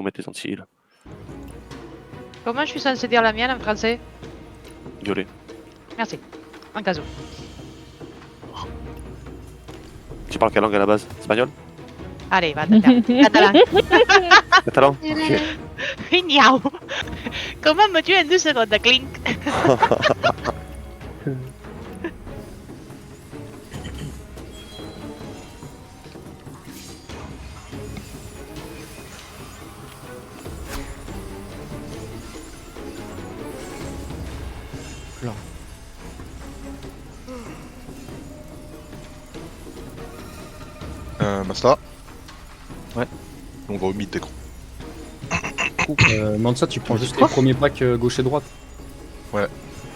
Vous mettez les anti-heal. Comment je suis censé dire la mienne en français? Violet. Merci. En cas où. Tu parles quelle langue à la base? Espagnol? Allez, va te faire. Catalan. Catalan? Ok. Miaou. Comment me tuer en 2 secondes, clink? Masta. Ouais. On va au mid d'écran. Mansa, tu prends juste les premiers packs gauche et droite. Ouais.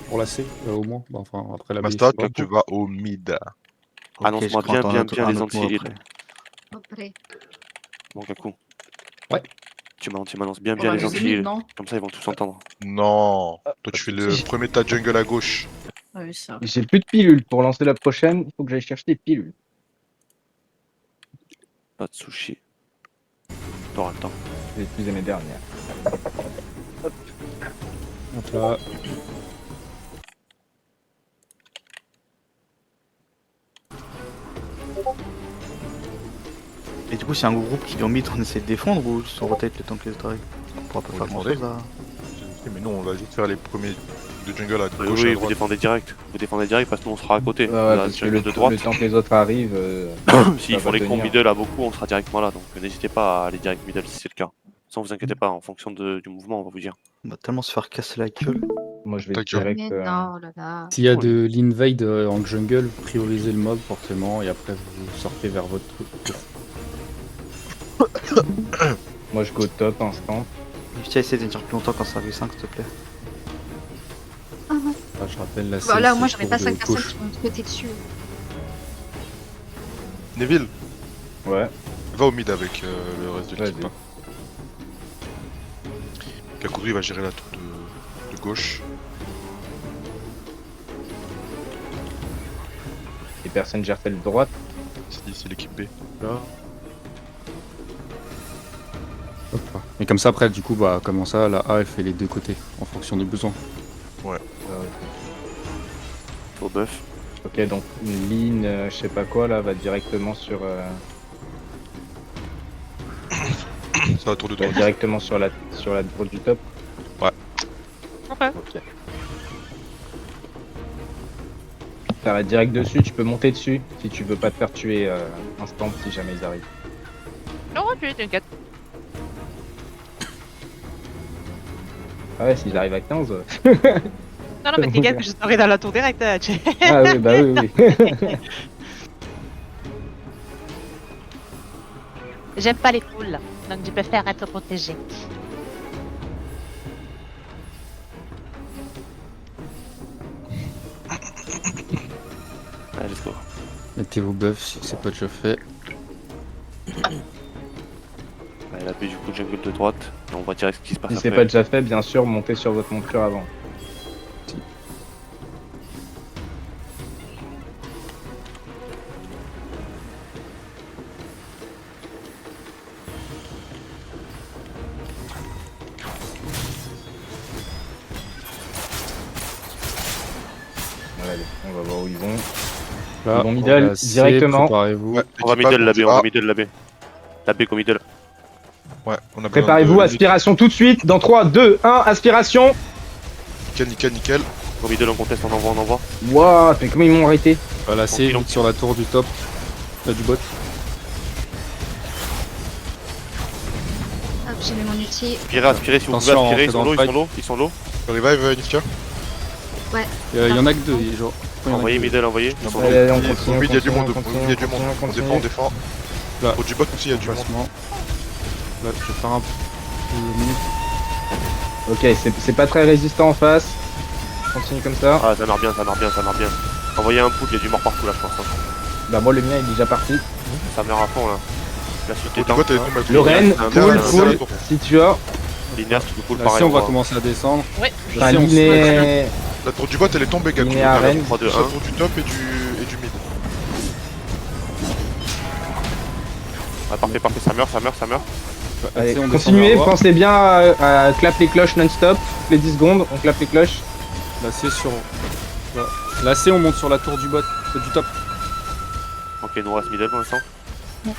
Pour la C, au moins. Bah, enfin, après la B. Masta, je sais pas. toi tu vas au mid. Annonce-moi je bien, prends bien, un bien autre les mot anti-heal. après. Après. Mon Gaku. Ouais. Tu m'annonces bien, On bien va les les aimer, anti-heal. non? Comme ça, ils vont tous entendre. Non. Toi tu fais le premier tas jungle à gauche. Ouais, ça. J'ai plus de pilules pour lancer la prochaine. Il faut que j'aille chercher des pilules. Pas de sushi. T'auras le temps. J'ai utilisé mes dernières. Hop là. Et du coup, c'est un groupe qui est en mid, on essaie de défendre ou juste on rotate le temps que les autres arrivent? On pourra pas On faire va grand demander. chose là. Mais non, on va juste faire les premiers de jungle à Oui, gauche et oui, à vous droite. défendez direct. Vous défendez direct parce que nous on sera à côté. Ouais, La parce que jungle le, de droite. le temps que les autres arrivent, S'ils ça font va les combos tenir. middle à beaucoup, on sera directement là. Donc n'hésitez pas à aller direct middle si c'est le cas. Sans vous inquiétez pas, en fonction du mouvement, on va vous dire. On va tellement se faire casser la gueule. Moi je vais Ta gueule. direct. Mais non, là là. S'il y a Oh, de l'invade en jungle, priorisez le mob forcément et après vous sortez vers votre truc. Moi je go top instant. Tu as essayé de tenir plus longtemps quand ça arrive 5 s'il te plaît. Ah, je rappelle la C. Voilà, c'est moi j'aurais tour pas de 5 personnes gauche. qui vont te péter dessus. Neville, Ouais, va au mid avec le reste de l'équipe. vas-y. Kakuri va gérer la tour de gauche. Et personne gère celle de droite. C'est l'équipe B. Là. Hop là. Et comme ça après du coup bah comme ça la A elle fait les deux côtés en fonction des besoins. Au buff. Ok, donc une ligne, je sais pas quoi là, va directement sur. C'est la tour de Va droite. directement sur la droite du top. Ok. Ok. Ça va direct dessus, tu peux monter dessus si tu veux pas te faire tuer instant si jamais ils arrivent. Non, tu t'inquiète. Ah ouais, s'ils arrivent à 15. Non, non, mais t'inquiète que je serai dans la tour directe. Ah oui, bah oui, oui. J'aime pas les foules, donc je préfère être protégé. Allez, let's go. Mettez vos buffs si c'est pas déjà fait. Allez, la B du coup jungle de droite. Et on va direct ce qui se passe Si après. c'est pas déjà fait, bien sûr, montez sur votre monture avant. Allez, on va voir où ils vont. Là, Ils vont middle, la C, préparez-vous. préparez-vous. Ouais, On va l'équipe A, middle la B, on A. va middle la B. La B comme middle. Ouais, on a besoin Préparez-vous, de- aspiration tout de suite. Dans 3, 2, 1, aspiration. Nickel, nickel, nickel. Comme middle on conteste, on envoie. Wouah, mais comment ils m'ont arrêté? La C Tranquille, vite sur la tour du top. Là du bot. Hop, j'ai mis mon outil. Aspirez si vous pouvez Attention, aspirer, on rentre dans le fight. ils sont low. Revive, Nifka. Il y en a que deux, genre. Il y en a Envoyez que deux. middle, envoyez. Ils sont low. Allez, on Au continue. mid, il y a du monde. on Au mid, il y a du monde. On continue. défend, on défend. Là. Au du bot aussi, il y a du monde. Placement. Là, je vais faire un peu de minute. Ok, c'est pas très résistant en face. Continue comme ça. Ah, ça marche bien, ça marche bien, ça marche bien. Envoyez un pool, il y a du mort partout là, je pense. Hein. Bah moi le mien il est déjà parti. Ça meurt à fond là. La suite Au des du temps. bot, elle est tombée. Lorraine, un cool, bien, cool. bien. Si tu as. Linéaire, tu peux pull Là, pareil. si on va voit. commencer à descendre. Ouais. Enfin, Si on se met- Liné. La tour du bot, elle est tombée, Gaku. Liné à Rennes. 3, 2, La 1. tour du top et du mid. Ah, parfait, parfait, ça meurt. Allez, on descend continuez, vers Loi. pensez bien à clap les cloches non-stop. Toutes les 10 secondes, on clap les cloches. Là, c'est sur. Là, c'est on monte sur la tour du bot, du top. Ok, nous on reste middle pour l'instant. On va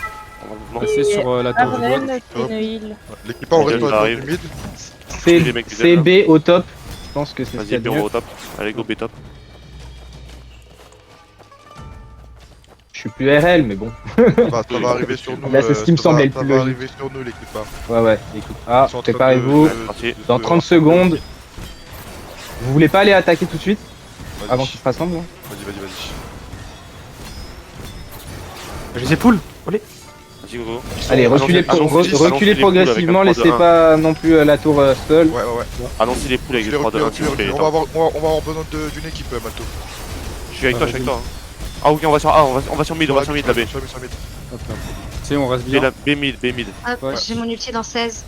en mouvement. Là, c'est sur la tour du bot. Arène, c'est une heal. L'équipe A, on reste Middle, dans la j'arrive. tour du mid. C, les mecs du C, dev, B au top. Je pense que c'est ce qu'il y Vas-y, a de B mieux. au top. Allez, go B top. Je suis plus RL, mais bon. Ça va arriver sur nous. Là, c'est ce qui me semblait le plus Ça va logique. arriver sur nous, l'équipe A. Ouais, ouais, écoute. Ah, Ils sont en train préparez-vous. Parti. Dans 30 secondes. Vous voulez pas aller attaquer tout de suite Vas-y, avant qu'ils se rassemblent, hein vas-y. Je les époule. Vas-y, go, go. Allez, reculez, Allons-y, reculez les poules avec progressivement, un 3 de laissez 1. pas non plus la tour seule. Ouais. Annoncez les poules avec des 3 de 1 s'il vous plaît. On va avoir besoin d'une équipe, Malto. Je suis avec toi, hein. Ah, ok, on va sur mid, la B. Sur mid. Hop là. C'est on reste B, bien. B mid. Hop, Ouais. j'ai mon ulti dans 16.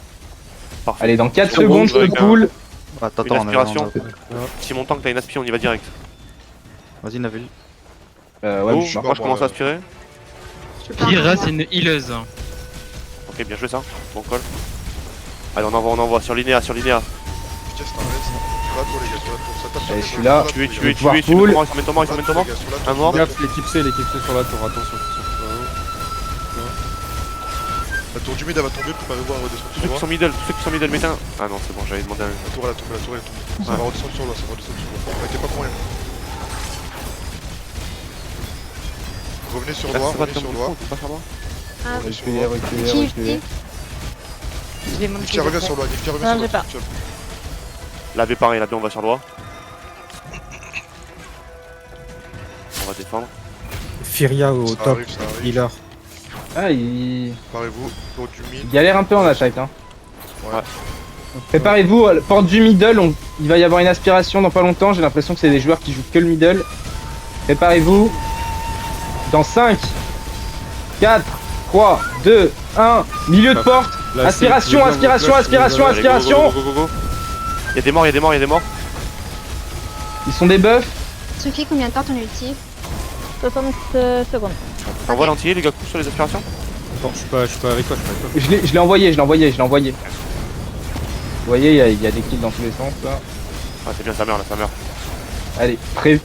Parfait. Allez, dans 4 Sur secondes, Bronze, je avec un- cool. Attends, Une aspiration. Si mon tank t'as une aspi, on y va direct. Vas-y, Navel. Ouais, Oh, je suis mort. moi je commence à aspirer. Je peux pas Kira, revoir. c'est une healeuse. Ok, bien joué ça. Bon call. Allez, on envoie sur Linéa. Putain, c'est un reste. Sur la tour, les gars, sur la tour. Ça tape sur Allez, les je suis tours, là. sur la Tuer, tour, tuer, les gars. pouvoir tuer, full. il s'en met Thomas. Sur la tour, Un mort. Gaffe, l'équipe C sur la tour, attention. La tour du mid, elle va tomber, préparez-vous à redescendre Tous sur ceux Loi. qui sont middle, mettez un. Ah non, c'est bon, j'avais demandé un. La tour est tombée. Ça va redescendre sur Loi, Arrêtez pas pour rien. Revenez sur Loi, revenez sur Loi. Ah, Revenez sur Reculez, Loi. reculez, Qui reculez. J'ai mon Niftia revient sur Loi, Niftia revient Non, sur j'ai Loi. pas. Niftia. La B pareil, la B on va sur Loi. On va défendre. Firia au Ça top, arrive, ça arrive. healer. Ah, il Préparez-vous, tour du mid. galère un peu en attaque. Hein. Ouais. Préparez-vous, porte du middle, il va y avoir une aspiration dans pas longtemps. J'ai l'impression que c'est des joueurs qui jouent que le middle. Préparez-vous. Dans 5, 4, 3, 2, 1. Milieu de porte. Là, Aspiration, c'est- aspiration, Flash, aspiration, Flash, aspiration. Go. Y'a des morts. Ils sont des buffs. Sophie, combien de temps ton ulti 60 secondes. T'envoies l'entier, les gars, coups sur les aspirations. Attends, je suis pas avec toi. Je l'ai envoyé. Vous voyez, il y a des kills dans tous les sens là. Ah, c'est bien, ça meurt. Allez,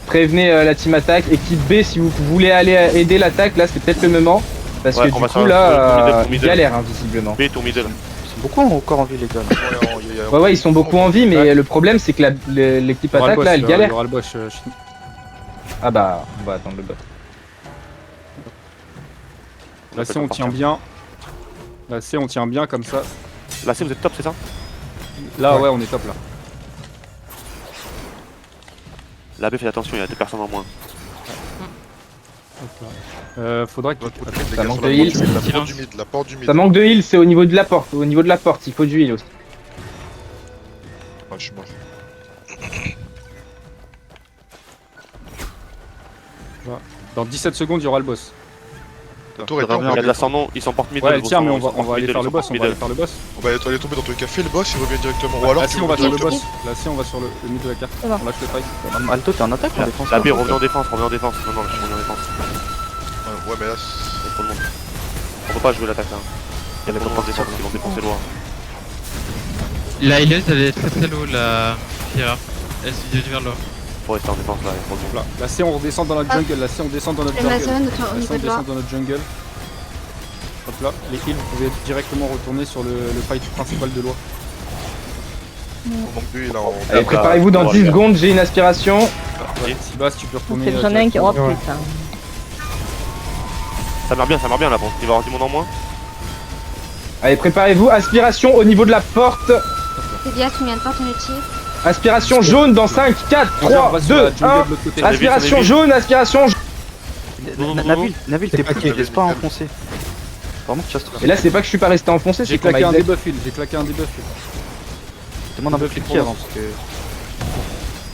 prévenez la team attaque. Équipe B, si vous voulez aller aider l'attaque, là c'est peut-être le moment. Parce Ouais, que on du va coup sur là, le middle. galère hein, visiblement. B, tour middle. Ils sont beaucoup encore en vie, les gars. Ouais, ils sont beaucoup en vie, mais le problème c'est que l'équipe attaque là, elle Il y galère. aura le boss. Ah bah, on va attendre le bot. Là, C, on tient bien. Là, C, on tient bien comme ça. Là, c'est vous êtes top, c'est ça? Là, ouais, on est top là. La B, faites attention, il y a 2 personnes en moins. Faudra que. Ça manque de heal. La porte du mid. Ça manque de heal, c'est au niveau de la porte. Au niveau de la porte, il faut du heal aussi. Ah, je suis mort. Dans 17 secondes, il y aura le boss. La tour est Faudra tombée. Il y a de l'ascendant, ils sont porte middle. Ouais, vos tiens, mais sont- on ils sont va porte aller middle, faire ils le sont boss. porte On va aller middle. faire le boss. On va aller tomber dans tous les cas. Fais le boss, il revient directement. Ou alors Là, tu si, on va faire le directement. boss. Là, si, on va sur le mid de la carte. C'est bon. On lâche le fight. Alto, t'es en attaque ou en défense La là B, revenez en défense. Non, je suis revenu en défense. Ouais, mais là, Il y a trop de monde. On peut pas jouer l'attaque là. Il y a trop de monde en défense, ils vont défoncer loin. La healeuse, elle est très low, la Kira. Elle se dirige vers là. Faut rester en défense là, il y a trop de monde. Là, là, C, on redescend dans notre jungle. Là, C, on descend dans notre jungle. Amazon Là, au C, on niveau de l'or. descend dans notre jungle. Hop là, les heals, vous pouvez directement retourner sur le fight principal de loi. on manque de heal là. Allez, préparez-vous dans 10 secondes, j'ai une aspiration. Ouais, Sybas, tu peux retourner. J'en ai un qui aura Ouais. plus. Hein. Ça meurt bien là, bon. Il va y avoir du monde en moins. Allez, préparez-vous, aspiration au niveau de la porte. Tobias, combien de temps ton ulti Aspiration jaune dans 5, 4, 3, 2, 1. Aspiration jaune, aspiration jaune. Nabil, t'es pas pas qui- laisse pas enfoncer. Vraiment, tu as Et là, c'est pas que je suis pas resté enfoncé, J'ai c'est qu'on m'a claqué un exec. debuff heal. J'ai claqué un debuff heal. Demande un peu plus de qui avant parce que.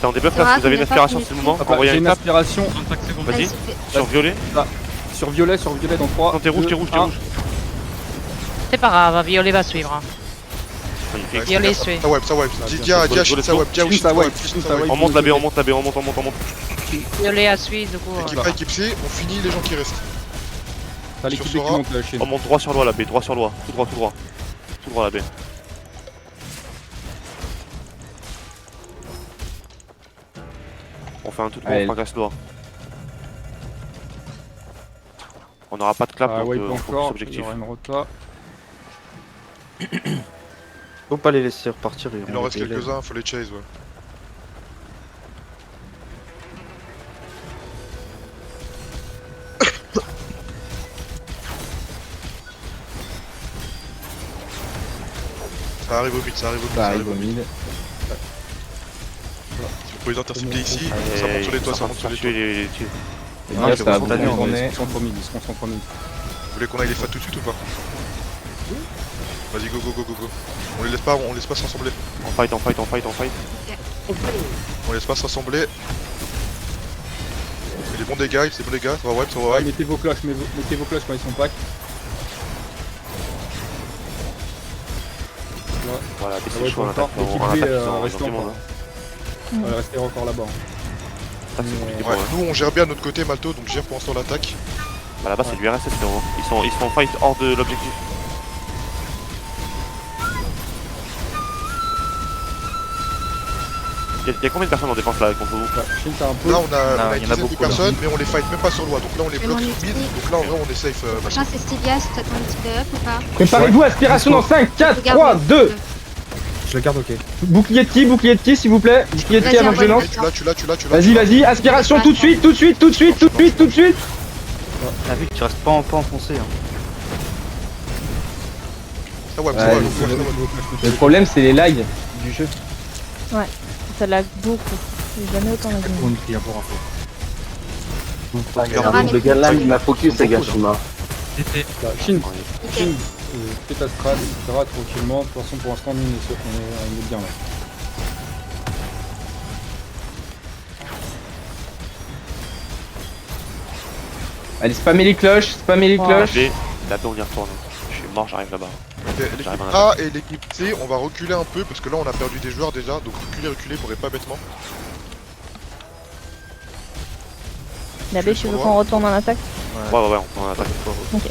T'es en débuff là, si vous avez une aspiration, c'est le moment. Hop là, Envoyez j'ai une une tape 35 aspiration secondes. Vas-y. Allez, Sophie. sur violet. sur violet dans 3. Non, t'es rouge, t'es rouge. C'est pas grave, Violet va suivre. Hein. Magnifique. Violet suit. Ça wipe. Dia, shield, ça wipe. Dia, Shield, shield, ça ça wipe, wipe. shield, ça wipe. On monte la B, on monte. Violet a suivi, du coup. Équipe A, équipe C, on finit les gens qui restent. T'as l'équipe Sur qui Sora. monte là chez On nous. monte droit sur loi la B, droit sur loi. Tout droit. tout droit la baie. On fait un tout droit, Allez. on fracasse loin. On n'aura pas de clap, Ah donc ouais, on focus encore, il y objectif. aura une rota. Faut pas les laisser repartir. Il en reste quelques-uns, faut les chase, ouais. Ça arrive au mid, ça arrive au mid, Ça arrive au mid. Vous pouvez les intercepter ici, ça Allez, monte sur les toits, ça monte sur les toits. les tirs. Les Ah, gars, je ça va vais bien vous tourner. Ils se concentrent au mid, ils se concentrent au mid. Vous voulez qu'on aille les fat tout de suite ou pas? Vas-y, go go go go go. On les laisse pas se rassembler. On fight, on fight, on fight, on fight. On laisse pas se rassembler. Il est bon dégâts, c'est bon dégâts, ça va wipe, ça va Ouais, wipe. mettez vos cloches quand ils sont pack. Voilà, Ça c'est va chaud, être on attaque, encore. on L'équipe attaque, B, ils ont restez du monde. encore. Ouais, restez encore là-bas. Ça, c'est compliqué pour Ouais, eux. nous on gère bien de notre côté, Malto, donc gère pour l'instant l'attaque. Bah là-bas, c'est du RSS, frérot. Ils sont fight hors de l'objectif. Il y a combien de personnes en défense là contre vous? Shin, t'as un peu. Là on a Ah, une il y en a dizaine de beaucoup, là. personnes, mais on les fight même pas sur loi, donc là on les Mais bloque mon sur mid, ulti. donc là en vrai on est safe. Prochain, c'est Stygia, si t'as ton ulti de up ou pas? Préparez-vous, aspiration dans 5, 4, 3, 2. Je le garde, ok. Bouclier de ki s'il vous plaît. Bouclier de ki Vas-y, avant que je envoie-le. lance. Tu l'as. Vas-y, vas-y, aspiration tout de suite, tout de suite, tout de suite, tout de suite, tout de suite. La ville, tu restes pas enfoncé. Hein. Ah ouais, Ouais, ça va, Le problème, c'est les lags du jeu. Ça lag beaucoup. J'ai jamais autant lagué. Pour une clé, pour info. Laura, mais Le gars là, il m'a focus, les gars, Shima. C'était. Shin, nickel. fais ta strat, etc. tranquillement. De toute façon, pour l'instant, nous, on est bien là. Allez, spammez les cloches, spammez les Ouais. cloches. La baie, on y retourne. Je suis mort, j'arrive là-bas. L'équipe J'arrive en attaque. A et l'équipe C, on va reculer un peu parce que là on a perdu des joueurs déjà, donc reculer, vous pas bêtement. La baie, tu veux qu'on retourne en attaque? Ouais, on prend en attaque. Ok.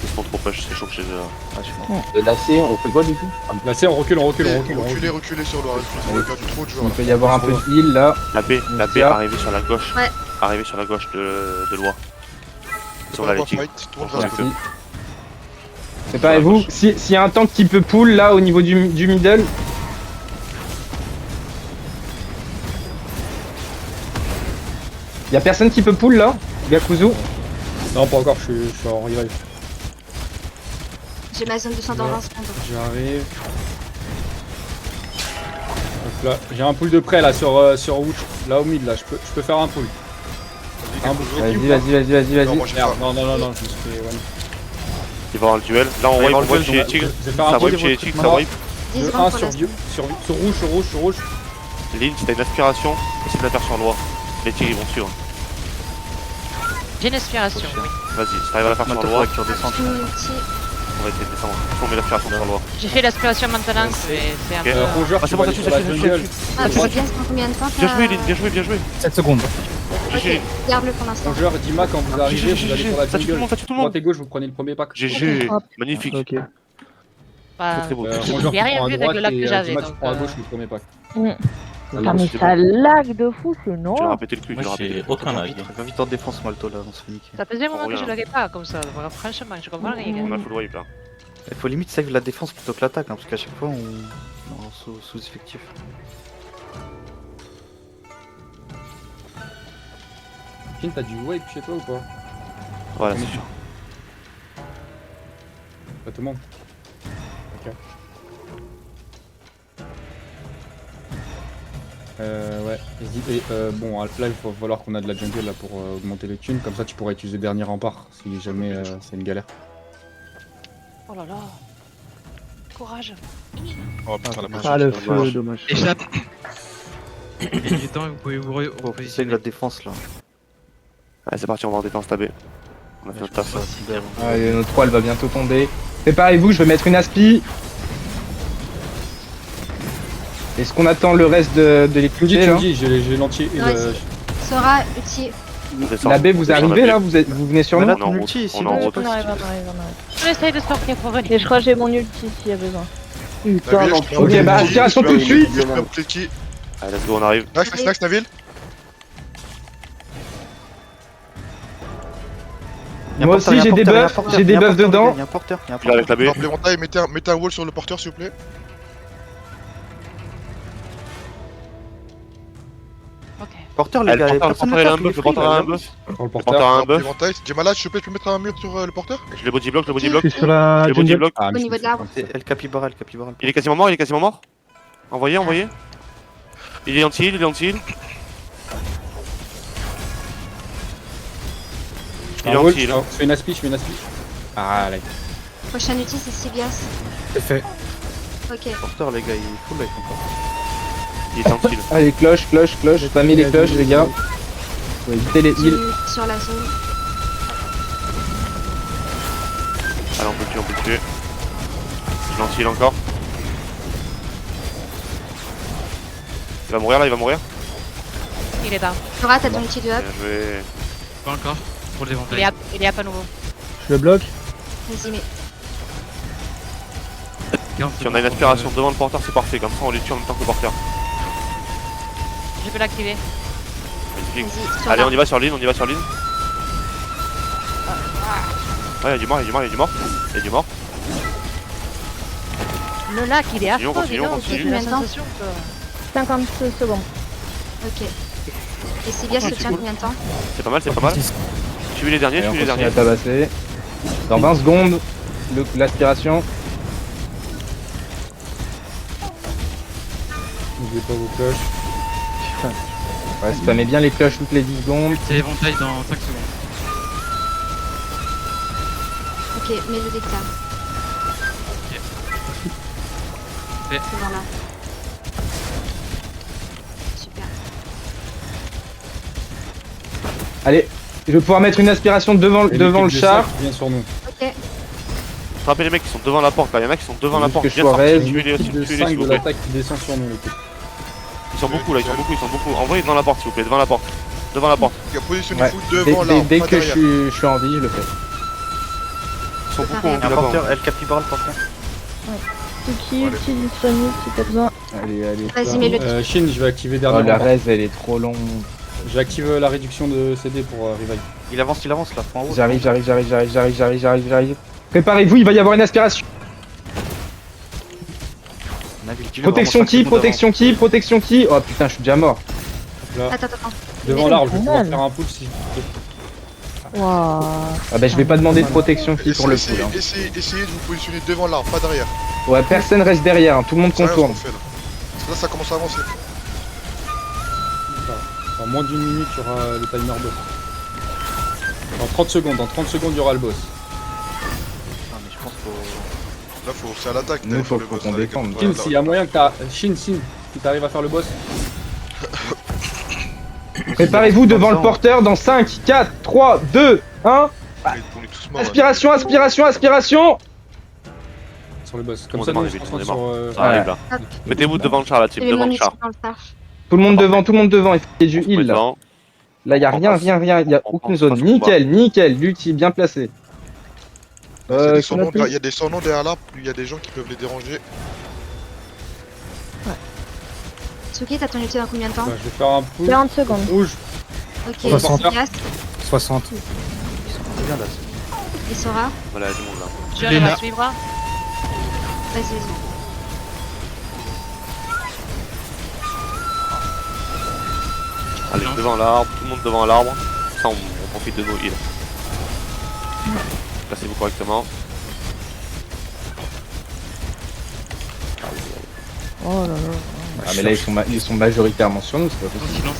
Ils sont trop push, c'est chaud chez eux. Ah, je suis mort. Et là, c'est, on fait quoi du coup? Là, c'est on recule. Reculer sur le reste, on a perdu trop de joueurs Il là. peut y avoir un peu de heal là. La baie Tiens. arrivée sur la gauche. Ouais. Arrivée sur la gauche de Loi. Ils sont On là va les tigres. fight, tout le monde Ouais. reste. Merci. Préparez-vous. S'il y a un tank qui peut pull là au niveau du middle. Y'a personne qui peut pull là, Gakuzu. Non, pas encore, je suis en revive. J'ai ma zone de sang dans 20 secondes. J'arrive. Hop là, j'ai un pull de près là sur Witch, là au mid là, je peux faire un pull. Un pull. Vas-y. Non, moi je sais Merde, pas. non, je me suis fait one. Il va avoir le duel. Là, on Ouais, wipe, il va on le wipe duel, chez les donc, tigres. Je vais faire Ça un pull wipe chez les tigres, ça non. wipe. 10 de secondes 1 pour sur l'instant. rouge. Lynn, si t'as une aspiration, essaie de la faire sur Loi. Les tigres, ils vont suivre. J'ai une aspiration, oui. Vas-y, si t'arrives à la faire sur Malto, Loi, faudrait que tu redescendes. J'ai mon ulti. on va essayer de descendre. On met l'aspiration sur Loi. J'ai fait l'aspiration maintenant, c'est un Ok. peu... Roger, Ah, tu c'est bon, vas ça aller tue, sur ça la tue, ça jungle. tue. Ah, tu reviens, ça prend combien de temps? Bien joué, Lynn, bien joué. 7 secondes. GG. Ok, garde-le pour l'instant. Roger, Dima, quand vous arrivez, vous allez sur la Ça tue tout le jungle. monde, ça tue tout le Droite monde. et gauche, vous prenez le premier pack. GG. Hop. Magnifique. Ok. Pas... Très beau. J'ai Roger, rien tu prends à vu avec droite le lac et que j'avais, Dima, tu donc, prends à gauche le premier pack. Ah, mais ça lag de fou, c'est non. Tu l'as répété le cul, tu l'as répété. aucun lag. Va vite en défense, Malto là, on se fait niquer. Ça faisait un moment que Rien. je laguais pas comme ça, franchement, je comprends rien. On a full wipe là. Il faut limite save la défense plutôt que l'attaque, hein, parce qu'à chaque fois on est en sous-effectif. Kin, t'as du wipe chez toi ou pas? Voilà, c'est sûr. Pas tout le monde. Ok. Ouais, hésitez. Bon, là il va falloir qu'on a de la jungle là pour augmenter les thunes, comme ça tu pourrais utiliser dernier rempart si jamais c'est une galère. Oh là là. Courage. Oh putain, la Ah, potion. le feu, dommage. Échappe. Il est temps et vous pouvez vous Faut save repositionner. la défense là. Allez, c'est parti, on va en défense tabé. On a fait notre taf. Allez, notre 3 elle va bientôt tomber. Préparez-vous, je vais mettre une aspi. Est-ce qu'on attend le reste de l'équipe Tu me là dis, j'ai l'entier. Ouais, Sora, ulti. On descend. La baie, vous On descend arrivez la là baie. vous venez sur nous On est en route. multi, On est sinon, en tu route. peux- On arrive. On essaye de sortir pour venir. Et je crois que j'ai mon ulti s'il y a besoin. Putain, Nabil, non, je te mets Ok, bah, un aspiration petit- tout de suite. je te mets un petit- Allez, let's go, on arrive. Nice, Nabil. Y a un Moi porteur, aussi, y a un j'ai des porteur, y a un buffs, porteur, j'ai des y a un buffs porteur, dedans. les gars, y a un porteur, y a un Il est avec la porteur. B. Implémentaille, mettez un wall sur le porteur s'il vous plaît. Ok. Porteur, les Le gars, porteur, personne il a un l'attaque, il est buff, le free, porteur a là. un buff. Pour le Le porteur. porteur a un buff. Implémentaille, Gemala, s'il te plaît, tu peux mettre un mur sur le porteur? Je le body block, le body Je block. suis sur la Je le body jungle. block. Ah, Au mais niveau je de l'arbre. C'est El Capybara, El Capybara. Il est quasiment mort, il est quasiment mort. Envoyez, envoyez. Il est anti-heal, il est anti-heal. Il est Un wall, anti-heal. je fais une aspi, je fais une aspi. Ah, là. Prochaine outil, c'est Sibias. C'est fait. Ok. Porteur, les gars, il est full life encore. Il est anti-heal. Allez, cloche, cloche, cloche. Spammez les cloches, les gars. Faut éviter les J'ai heals. eu sur la zone. Allez, on peut le tuer, on peut le tuer. Il est anti-heal encore. Il va mourir là, il va mourir. Il est down. Sora, t'as ton outil de up. Bien joué. Pas encore. Pour le Il dévantage. est up à nouveau. Je le bloque. Vas-y, mais. Si on a une aspiration devant le porteur, c'est parfait. Comme ça, on les tue en même temps que le porteur. Je peux l'activer. Magnifique. Vas-y, sur Allez, on l'arbre. y va sur l'île, on y va sur l'île. Ouais, il y a du mort, il y a du mort, il y a du mort. Il y a du mort. Le lac, il est Continuons, affreux, continuons, dis donc. continuons. J'ai la Combien de temps sensation que... 50 secondes. Ok. Et Sibias se tient combien de temps? C'est pas mal, c'est pas mal. Suivez les derniers, Allez, on suivez les continue à derniers. tabasser. Dans 20 secondes, l'aspiration. N'oubliez pas vos cloches. Ouais, spammez bien les cloches toutes les 10 secondes. C'est éventail dans 5 secondes. Ok, mets le déclare. Fait. Devant là. Super. Allez, je vais pouvoir mettre une aspiration devant, Et devant le l'équipe de char. sac vient sur nous. Ok. Frappez les mecs qui sont devant la porte là, il y en a qui sont devant la Juste porte. que je Viens sois sortir, raise. tuez-les, L'équipe de tuez-les 5 s'il vous de plaît. l'attaque qui descend sur nous, l'équipe. Ils sont beaucoup là, ils sont beaucoup, ils sont beaucoup. Envoyez devant la porte s'il vous plaît, devant la porte. Devant la porte. Il y a positionné Ouais. full Dès, devant là, dès pas que derrière. je suis en vie, je le fais. Ils sont beaucoup Pareil. en Il y a un là-bas. porteur, El Capybara, le porteur. Tuki, ulti disponible si t'as besoin. Allez, allez. Vas-y, mets le Shin, je vais activer Oh, dernier la rempart. res, elle est trop longue. J'active la réduction de CD pour revive. Il avance là, faut en haut. J'arrive. Préparez-vous, il va y avoir une aspiration. Nabil, dis-le, Protection vraiment, qui, 5 secondes protection qui, protection qui. Oh putain, je suis déjà mort. Là, Attends. devant Mais l'arbre, je vais pouvoir mal. faire un pull si. Waouh. Ah bah je vais pas demander de protection qui pour le coup. Essayez, Là. essayez de vous positionner devant l'arbre, pas derrière. Ouais, personne reste derrière, hein, tout le monde C'est rien ce contourne. qu'on fait là. Parce que là, ça commence à avancer. Dans moins d'une minute, il y aura le timer boss. Dans 30 secondes, il y aura le boss. Ah, mais je pense qu'il Là, c'est à l'attaque. Nous, d'aller faut faire le boss, qu'on là, les gars. défende. Voilà, Shin, s'il y a moyen que t'as. Shin, si t'arrives à faire le boss. Préparez-vous devant le porteur dans 5, 4, 3, 2, 1. On est tous morts. là. Aspiration. Sur le boss. On Comme ça, démarre, nous, on se on concentre démarre. sur. Ça arrive là. Hop. Mettez-vous devant le char là, team, J'ai mis devant mon le outil char. dans le char. Tout le monde devant, il faut qu'il y ait du heal là. Devant. Là, y a On rien, passe. il y a On aucune passe, zone. passe, on Nickel, l'ulti bien placé. Il y a des qu'on surnoms a fait il y a des surnoms derrière l'arbre, il y a des gens qui peuvent les déranger. Tsuki, t'as ton outil dans combien de temps? Bah, je vais faire un pull. 40 secondes. Rouge. Ok, 60. Sibias 60. ils sont bien là. et Sora. Voilà, il y a du monde là. Je vais la suivre. Vas-y. Allez, devant l'arbre, tout le monde devant l'arbre. Ça, on profite de nos heals. Placez-vous correctement. Oh là là. Ah mais là ils sont majoritairement sur nous, c'est pas Dans possible. le silence.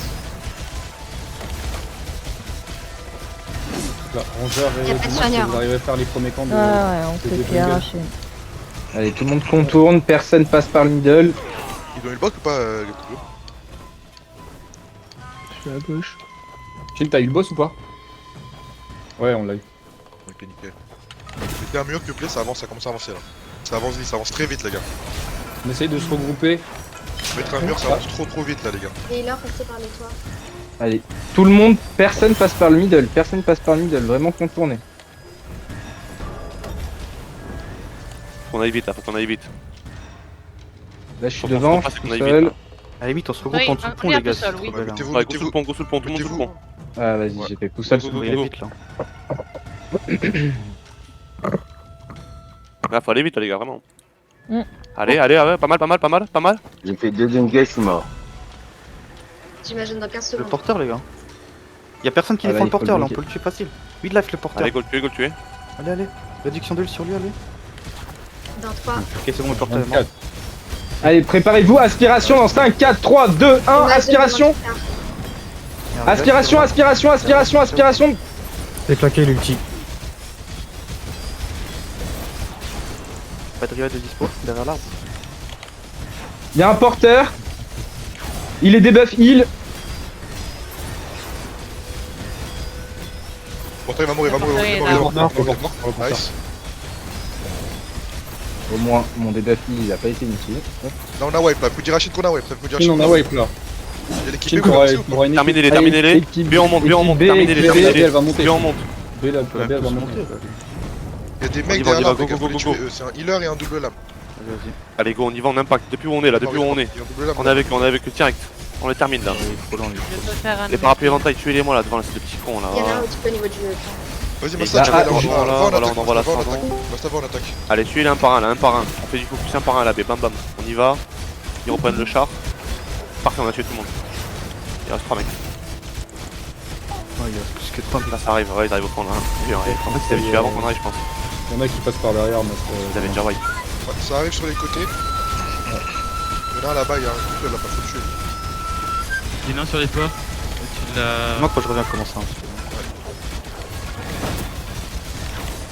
Là, Rangeur Y a et pas de Dimas, soigneur, vous arrivez à faire les premiers camps de. Ah ouais, on de s'est fait jungle. arracher. Allez, tout le monde contourne, personne passe par le middle. Ils donnent le bloc ou pas, les coups? Je suis à gauche. Shin, t'as eu le boss ou pas? Ouais, on l'a eu. Ok, nickel. Mettez un mur, s'il vous plaît, ça avance, ça commence à avancer là. Ça avance vite, ça avance très vite, les gars. On essaye de se regrouper. Mettre un mur, ça avance trop vite là, les gars. Et il a passé par les toits. Allez, tout le monde, personne passe par le middle, vraiment contourné. qu'on aille vite, là, faut qu'on aille vite. Là, je suis Faut devant, qu'on je se suis fasse tout qu'on aille vite, seul. là. À la limite, on se regroupe Oui, en dessous du on pont, est un les peu gars. seul, oui. Ouais, là. Mettez-vous, Ouais, go sous mettez-vous. le pont, go sous le pont, tout le monde sous le pont. Ah, vas-y, j'étais tout seul. Go, Faut go, y aller go. vite là. Là, faut aller vite, les gars, vraiment. Mm. Allez, allez, ouais, pas mal, pas mal, pas mal, pas mal. J'ai fait 2 jungles, je suis mort. J'imagine dans 15 Le secondes. porteur, les gars. Y'a personne qui Ah, là, défend le il faut porteur, le là, on bloquer. peut le tuer facile. 8 life le porteur. Allez, go le tuer. Allez, allez. Réduction d'huile sur lui, allez. Dans 3. Ok, c'est bon, le porteur est mort. 24. Allez, préparez-vous, aspiration dans 5, 4, 3, 2, 1, aspiration. Aspiration, aspiration, aspiration, aspiration. C'est claqué l'ulti. Pas de rival de dispo, derrière l'arbre. Il y a un porteur. Il est debuff heal. Porteur, il va mourir, il va mourir. Porteur, Il va il est mourir, il va mort. mourir. Nice. Au moins, mon debuff heal, il a pas été inutile. Hop. Là, on a wipe là. Faut dire Rachid qu'on a wipe. Faut dire Shin, on a wipe là. Il y a l'équipe Shin B, vous aura avez ou pas une équipe. Terminez-les, Allez, terminez-les. équipe- B, on monte, B, on monte. équipe B, Terminez-les, équipe B, B, terminez-les. elle va monter. B, on monte. B, là, B, elle va monter. Il y a des On y mecs va, derrière là, go, les gars, go, faut les go, tuer. go. C'est un healer et un double lame. Vas-y, vas-y. Allez, go, on y va, on impact. Depuis où on est, là, depuis où on est. Il y a un double lame. On est avec eux direct. On les termine, là. Il est trop lent, lui. Je peux faire un. Les parapluies éventail, tuez-les moi là devant, là, c'est des petits cons là. Il y en a un un petit peu au niveau du. Vas-y, Et Massa, tu là, vas aller on en va là, va en voilà, attaque. on envoie la va en fin, attaque. Massa, va en attaque. Allez, tuez-les un par un là, un par un. On fait du focus un par un là, B, bam bam. On y va. Ils reprennent le char. Parfait, on a tué tout le monde. Il reste 3 mecs. Ouais, il y a plus que 3 Là, ça arrive, ouais, ils arrivent au fond là. Et en fait, ils avaient tué avant qu'on arrive, je pense. Il y en a qui passent par derrière, mais Ils avaient déjà wipe. Ouais, ça arrive sur les côtés. Il y en a un là-bas, il y a un couple là-bas, faut le tuer. Il y en a un sur les toits. Au-dessus de la. Moi, quand je reviens, comment ça hein,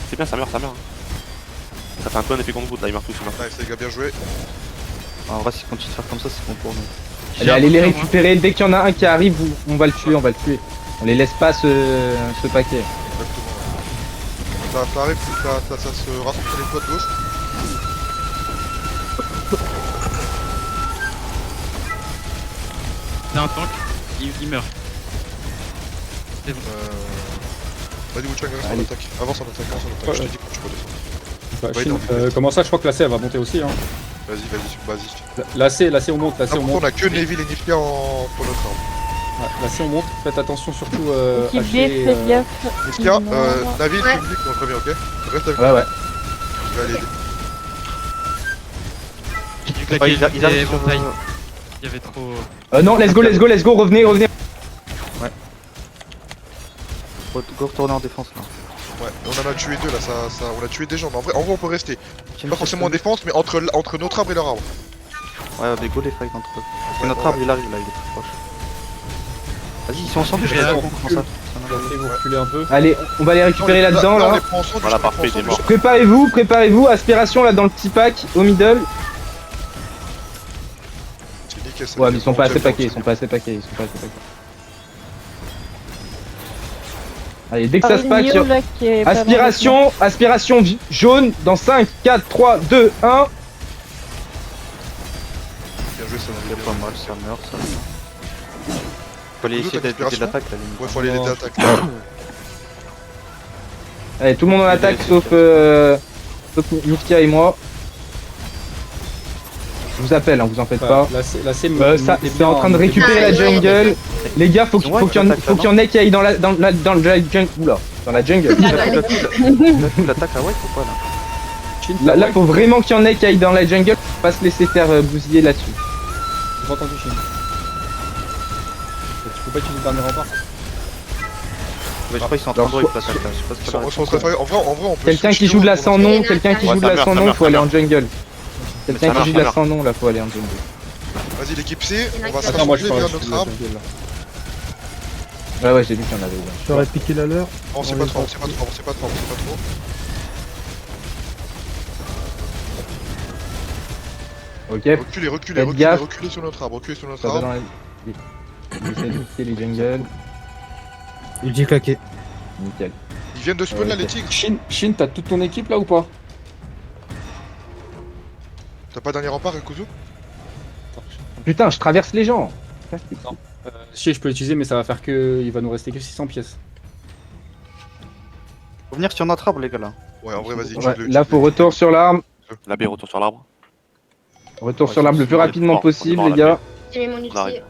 C'est bien, ça meurt, ça meurt. Ça fait un peu un effet contre goutte là, ils meurent tous. Ils meurent. Nice, les gars, bien joué. En vrai, s'ils continuent de faire comme ça, c'est bon pour nous. Allez, allez les récupérer. Dès qu'il y en a un qui arrive, on va le tuer, on va le tuer. On les laisse pas ce paquet. Exactement. Ça arrive, ça se rassemble sur les toits de gauche. C'est un tank, il meurt. Vas-y, Wuchang, avance en Allez. attaque. Avance en attaque, avance en attaque. Je t'ai dit quand tu redescends. Bah, Ouais, Shin, non. comment ça, je crois que la C elle va monter aussi. Hein. Vas-y. La C on monte, la C Par on contre, monte. on a que Neville et Niflia pour notre arme. Ouais, la C on monte, faites attention surtout Équipe B, Haché, faites gaffe. Niflia, Non. Navid, Ouais. tu me dis qu'on te revient, ok? Reste avec Ouais, ouais. Je vais aller aider. J'ai dû Ouais, claquer ils arrivent les sur... éventails. Il y avait trop. Non, let's go, revenez. Go retourner en défense là. Ouais, on en a tué deux là, on a tué des gens. Mais en vrai, on peut rester. Team Pas forcément en défense, mais entre notre arbre et leur arbre. Ouais, mais go les fights entre eux. Ouais, Notre ouais. arbre il arrive là, il est très proche. Vas-y, ils sont ensemble, je Réal, vais on comment recule. ça. Laissez vous reculer un peu. Allez, on va les récupérer là-dedans, on là. les prend ensemble, Voilà, je les prends parfait, il est ensemble, mort. Préparez-vous, aspiration là dans le petit pack, au middle. C'est nickel, ça. Ouais, mais ils sont pas assez paqués, Allez, dès que ça se pack, Aurélio, là, qui est pas loin aspiration jaune dans 5, 4, 3, 2, 1. Bien joué, ça Il va est pas mal, ça meurt, ça. Faut aller Kuzu, essayer t'as d'aider l'inspiration l'attaque là, limite. Ouais, faut aller l'aider à l'attaque. Allez, tout le monde en attaque sauf Niftia et moi. Je vous appelle, hein, vous en faites pas. La C Ça, c'est en train de récupérer la jungle. Les gars, faut qu'il y en ait qui aillent dans la jungle. Oula, dans la jungle. Il a tout l'attaque à white ou pas là? Là, faut vraiment qu'il y en ait qui aillent dans la jungle. Faut pas se laisser faire bousiller là-dessus. J'ai entendu Shin. Tu peux pas utiliser le dernier rempart. Ouais, je crois qu'ils sont en train de whip l'attaque là, je sais pas ce Ils que sont- là. ils sont très forts. En vrai, on peut. Quelqu'un qui switch joue de la duo sans pour nom, l'instant. quelqu'un qui Ouais, joue de ça la meurt, sans ça nom, meurt, faut ça aller en meurt. jungle. Quelqu'un Ça qui joue de meurt, la ça sans nom, là, faut aller en jungle. Vas-y, l'équipe C, on va se Attends, moi je rassembler parle vers notre arbre. Ouais, j'ai vu qu'il y en avait. là. J'aurais piqué la leur. On sait pas trop, on sait pas trop. Ok, Reculez Faites gaffe. sur notre arbre, reculez sur notre ça va arbre. dans les. J'essaie de piquer les jungles. Ulti claqué. Nickel. Ils viennent de spawn là, les tigres. Shin, t'as toute ton équipe là ou pas? T'as pas dernier rempart, Kuzu? Putain, je traverse les gens. Si, je peux l'utiliser, mais ça va faire que. Il va nous rester que 600 pièces. Faut venir sur notre arbre les gars là. Ouais, en vrai, vas-y. Ouais, là, faut retour sur l'arme. L'abbé retourne sur l'arbre. Retour sur l'arbre le plus rapidement possible, les gars. J'ai mis mon ulti. On arrive.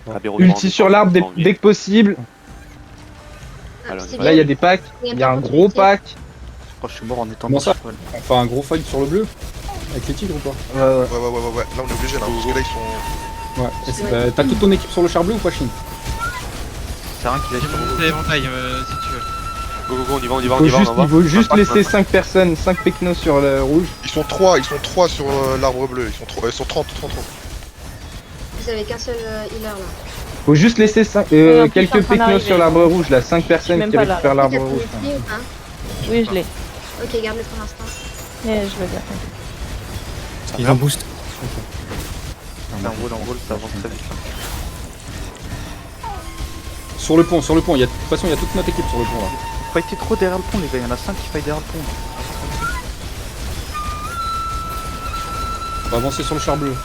L'abbé retourne. Ulti sur l'arbre dès que possible. Alors, C'est Là, il y a des packs. Il y a un gros pack. Je crois que je suis mort en étant Comment ça cheval. On fait un gros fight sur le bleu avec les tigres ou pas? Ouais. Ouais. Là, on est obligé, là. Parce que là, ils sont. Ouais. T'as toute ton équipe sur le char bleu ou pas, Chine? C'est rien qui lâche pas. C'est l'éventail si tu veux. Go, on y va, on y va. Il faut juste laisser 5 personnes, 5 pecnos sur le rouge. Ils sont 3 sur l'arbre bleu. Ils sont 30. Vous avez qu'un seul healer là. Faut juste laisser en plus, je suis en quelques train pecnos d'arriver. sur l'arbre rouge là, 5 personnes même qui pas là. récupèrent l'arbre T'as ton rouge. ulti ou pas? Oui, je l'ai. Ok, garde-le pour l'instant. Mais je vais bien. Ils ont boost. En roule, ça avance très vite. Sur le pont, de toute façon, il y a toute notre équipe sur le pont là. Faut pas être trop derrière le pont, les gars. Il y en a 5 qui fight derrière le pont. On va avancer sur le char bleu.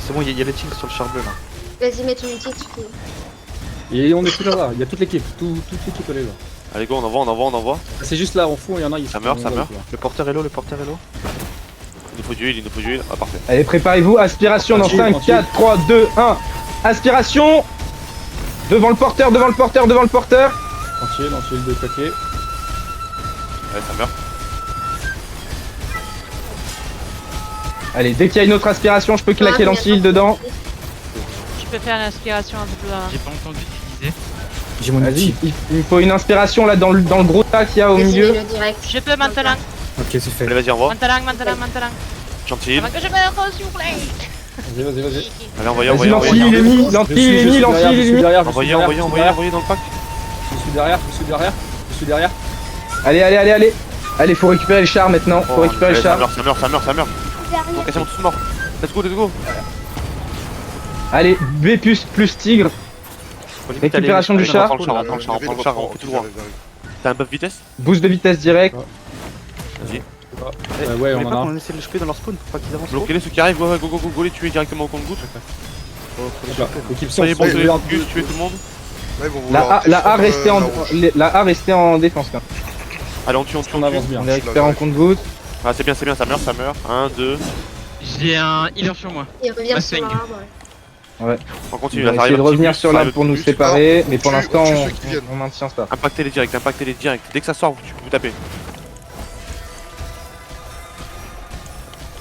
C'est bon, il y a les tigres sur le char bleu là. Vas-y, mets ton ulti, tu fais. Et on est plus là, il y a toute l'équipe, toute l'équipe elle est là. Allez, go, on envoie. C'est juste là, au fond, il y en a, ils Ça meurt. Le porteur est low. Il nous faut du heal. Ah, parfait. Allez, préparez-vous, aspiration dans 5, 4, 3, 2, 1. Aspiration. Devant le porteur. Entier, le deux claqué. Allez, ça meurt. Allez, dès qu'il y a une autre aspiration, je peux claquer l'anti-heal dedans. Je peux faire une inspiration un peu plus. J'ai pas entendu utiliser. J'ai mon Vas-y, ulti. il me faut une inspiration là dans le gros tas qu'il y a au Vas-y, milieu. mets-le direct. Je peux maintenant. Ok, c'est fait. Allez, vas-y, envoie. Maintenant. Gentil. Avant que je meure, s'il vous plaît. Vas-y. Allez, envoyez. Vas-y, l'anti-heal il est mis, l'anti-heal il est mis, l'anti-heal il est mis. Envoyez dans le pack. Je suis derrière. Allez. Allez, faut récupérer le char maintenant. Faut récupérer le char. Ça meurt. Donc, quasiment tous morts. Let's go. Allez, B plus tigre. Récupération du char. On prend le char, on fait tout droit. T'as un buff vitesse? Boost de vitesse direct. Vas-y. Ouais, on pas en a un. qu'on essaie de les choper dans leur spawn pour pas qu'ils avancent. Bloquez-les, ceux qui arrivent. Go, les tuer directement au compte-goutte. L'équipe Soyez bons, science, tuez tout le monde. Là, ils vont vouloir La A attaquer sur, restait la rouge. en défense là. Allez, on tue. on avance bien. On les récupère en compte-goutte. Ah, c'est bien, ça meurt. 1, 2. J'ai un healer sur moi. Il revient Ma sur swing. l'arbre. On On continue, va essayer de revenir sur l'arbre pour nous séparer, mais pour l'instant on maintient ça. Impactez les directs. Dès que ça sort, vous tapez.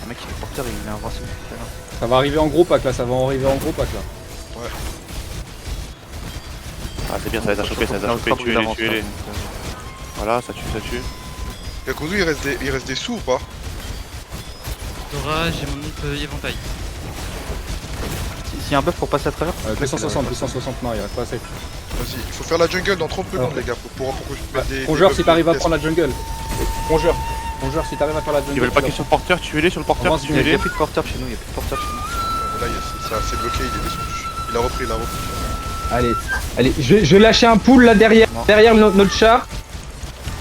Le mec, le porteur, il est invincible. Ça va arriver en gros pack là. Ah, c'est bien, ça les a chopés, tuez-les. Voilà, ça tue. Yakuzu, il reste des sous ou pas? Dora, j'ai mon autre éventail. S'il y a un buff pour passer à travers. 260, non, il reste pas assez. Vas-y, il faut faire la jungle dans 30 secondes, les gars. Pour que je mette des. Rongeur, buffs si de t'arrives à vitesse. prendre la jungle. Rongeur, si t'arrives à faire la jungle. Ils veulent pas sur le porteur, tuez-les sur le porteur, Avance, Il y a tuez-les. plus de porteur chez nous. Là, c'est bloqué, il est descendu. Il a repris. Allez, je vais lâcher un pool là derrière notre char.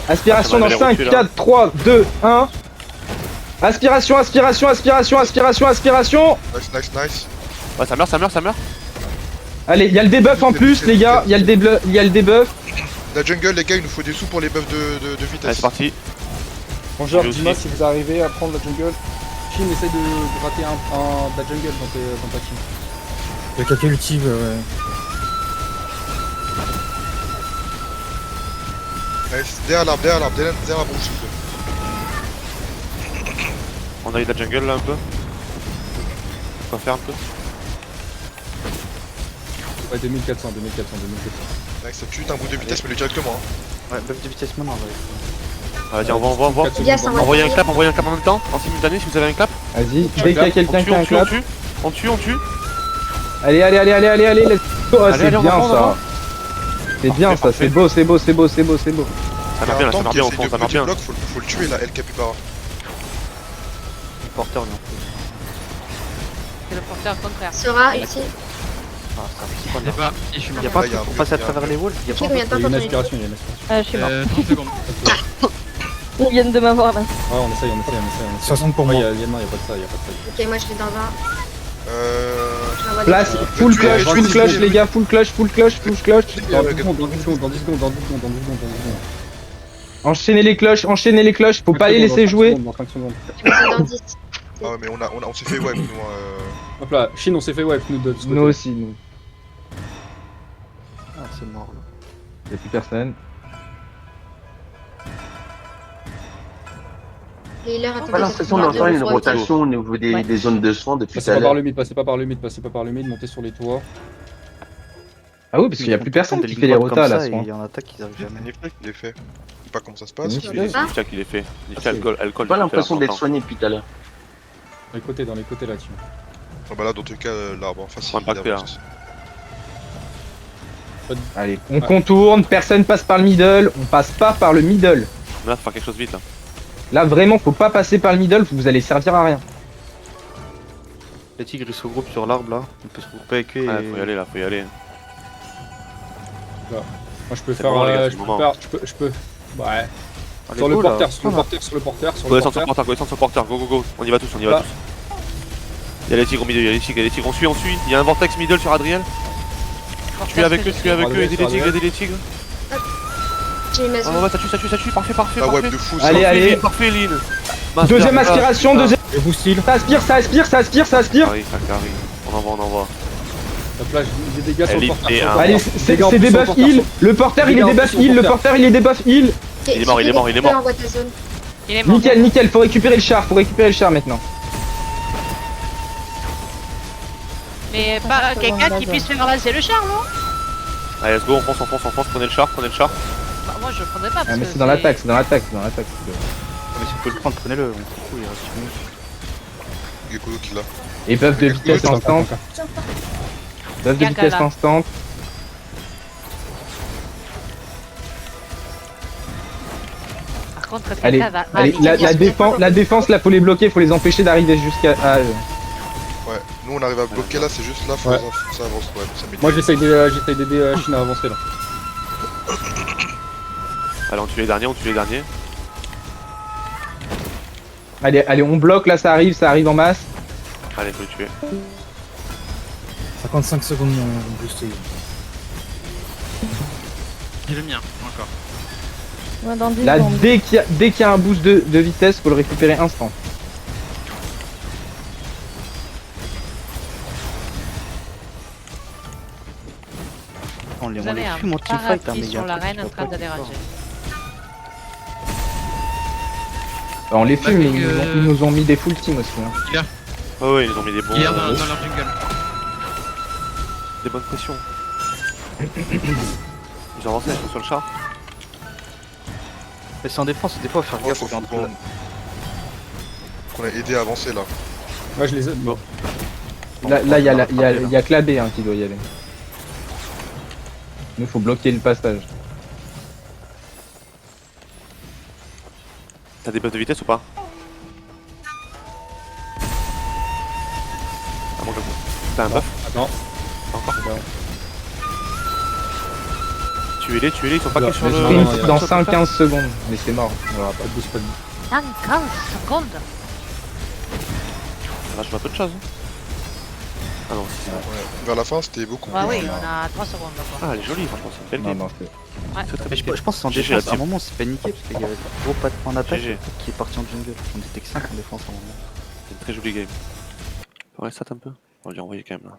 Aspiration Ah, ça dans va, 5, les reculs, 4, 3, 2, 1. Aspiration. Nice. Ouais, ça meurt. Allez, il y a le debuff en plus les gars, il y a le debuff. La jungle, les gars, il nous faut des sous pour les buffs de Allez, vitesse. c'est parti. Rongeur, Lui dis-moi aussi. si vous arrivez à prendre la jungle. Chine, essaye de rater de la jungle dans ta team. J'ai claqué l'ulti, ouais. Nice. Derrière l'arbre rouge, s'il te plaît. On a eu de la jungle là un peu. Quoi faire un peu? Ouais, 2400. Nice, ça tue un bout de vitesse, mais le directement. Hein. Ouais, buff de vitesse maintenant. Vas-y, envoie. Yes, on va Envoyez un finir. clap en même temps, en simultané si vous avez un clap. Vas-y, dès qu'il y a quelqu'un qui a un clap. On tue. Allez, let's go. Ah, c'est Allez, on bien va, ça. C'est bien ça, parfait. c'est beau. Ça marche bien, Tant ça marche qu'il bien, essaie de ça marche bien. bloc, faut le tuer là, El Capybara. Le porteur, lui, en plus. C'est le porteur contraire. Sera ulti. Ah, c'est un petit Je point sais pas, et je suis mort. Y'a pas un Là, y a truc un pour peu- passer à y a un travers peu- les walls. Y'a Qui pas combien de temps Il y a pour une ton ulti? aspiration, Je suis mort. 30 secondes. Ils viennent de m'avoir là. Ouais, on essaye. 60 pour moi. Ouais, non, y'a pas de ça. Ok, moi je vais dans un. Je l'envoie Place, des- full tuer, clutch, tuer, full clutch tuer. les gars, full clutch. Dans 10 secondes. Enchaînez les cloches, faut pas les laisser jouer. Dans 5 secondes. Je me suis dans 10. Ah ouais, mais on s'est fait wipe, nous. Hop là, Chine, on s'est fait wipe, nous deux. de ce Nous côté. aussi, nous. Ah, c'est mort là. Y'a plus personne. Les healers, attendez. J'ai pas l'impression d'entendre une rotation au niveau des zones de soins depuis tout Passez à pas par l'heure. le mid, passez pas par le mid, passez pas par le mid, montez sur les toits. Ah oui, parce qu'il y a plus personne qui fait les rotas là, ce Il moment. y en a attaque qui arrivent jamais. Niflek, il est fait. Je sais pas comment ça se passe. Niflek. mais- Niflek qui l'est fait. Niflek, elle colle. J'ai pas l'impression d'être soigné depuis tout à l'heure. Dans les côtés là, dessus. Ah bah là, dans tous les cas, l'arbre en face, On va impacter, avance. Allez, on contourne, personne passe par le middle, on passe pas par le middle. Là, faut faire quelque chose vite là. Là vraiment, faut pas passer par le middle, vous allez servir à rien. Les tigres ils se regroupent sur l'arbre là. On peut se regrouper avec eux et. Ouais, faut y aller là, faut y aller. Moi je peux C'est faire. bon, les gars, c'est Je le peux moment. faire. Je peux. Ouais. Allez, Sur le go, là. porteur, sur le porteur, sur le porteur, sur Faut le descendre sur porteur. le porteur, go, go. On y va tous, on y va Là. tous. Y'a les tigres au milieu, y'a les tigres, on suit. Y'a un vortex middle sur Adriel. Tu es avec eux, aidez les tigres. J'ai une maison. Oh ouais, ça tue, parfait. Ah ouais, de fou, ça. Allez, allez. Parfait, Lynn. Deuxième aspiration, deuxième. Le boost heal. Ça aspire. Ça arrive. On envoie. Hop là, j'ai des dégâts sur Elle le est- porteur. et sur le un- porteur. Allez, c'est des buffs heal. Le porteur il est des buffs heal, le porteur il est des buffs heal. Il est mort. Envoie ta zone. Il est mort. Nickel, faut récupérer le char maintenant. Mais pas quelqu'un qui puisse faire avancer le char, non? Allez, let's go, on fonce, prenez le char. Bah, moi je le prendrais pas parce Ah mais que c'est dans l'attaque. Ah, mais si vous pouvez le prendre, prenez-le. On s'en fout, il reste une minute. Gekolo qui l'a. Et buff de vitesse instante. Buff de Gaga, vitesse là. instante. Par contre, Allez, quelqu'un va. allez, la défense là, faut les bloquer, faut les empêcher d'arriver jusqu'à. Ouais, nous on arrive à bloquer là, c'est juste là, faut Ouais. ça avance. Ouais, ça met Moi j'essaye d'aider Chine à avancer là. Allez, on tue les derniers. Allez, on bloque là, ça arrive en masse. Allez, faut les tuer. 55 secondes boost heal. J'ai le mien, encore. Ouais, dans 10 Là, secondes. dès qu'il y a un boost de vitesse, faut le récupérer instant. On les Vous avez un fume en teamfight, hein, mais parapluie il y a sur un la truc reine qui en train va pas d'aller être rager. On les fume, mais Avec, ils nous ont mis des full team aussi. Hein. Oh ouais, ils nous ont mis des bons. Il est dans leur jungle. Des bonnes pressions. Ils ont avancé, ils sont sur le char. Mais c'est en défense, des fois faut faire Ouais, gaffe. faut c'est entre qu'on là. qu'on a aidé à avancer là. Ouais, je les aide. Bon. Là, il y a que la B hein, qui doit y aller. Nous, faut bloquer le passage. T'as des buffs de vitesse ou pas? Ah bon, t'as un buff? Non. Encore. Non. Tuez-les, ils sont pas que sur Le le. sprint non, dans non, 5-15 secondes, mais c'est mort. On l'aura pas. Pas de boost, pas de boost. Dans 15 secondes. Ah, je vois peu de choses. Ah non, c'est bon. Ouais. Vers la fin, c'était beaucoup Bah plus. oui, on a 3 secondes encore. Ah, elle est jolie, franchement, c'est une belle Non, game. non, c'est. Très très Mais belle je game. pense que c'est en GG défense. À là-dessus. un moment, on s'est paniqué parce qu'il y avait gros pas de points d'attaque GG. qui est parti en jungle. On était que 5 en défense à un moment. C'est une très jolie game. On reste un peu. On va lui envoyer quand même là.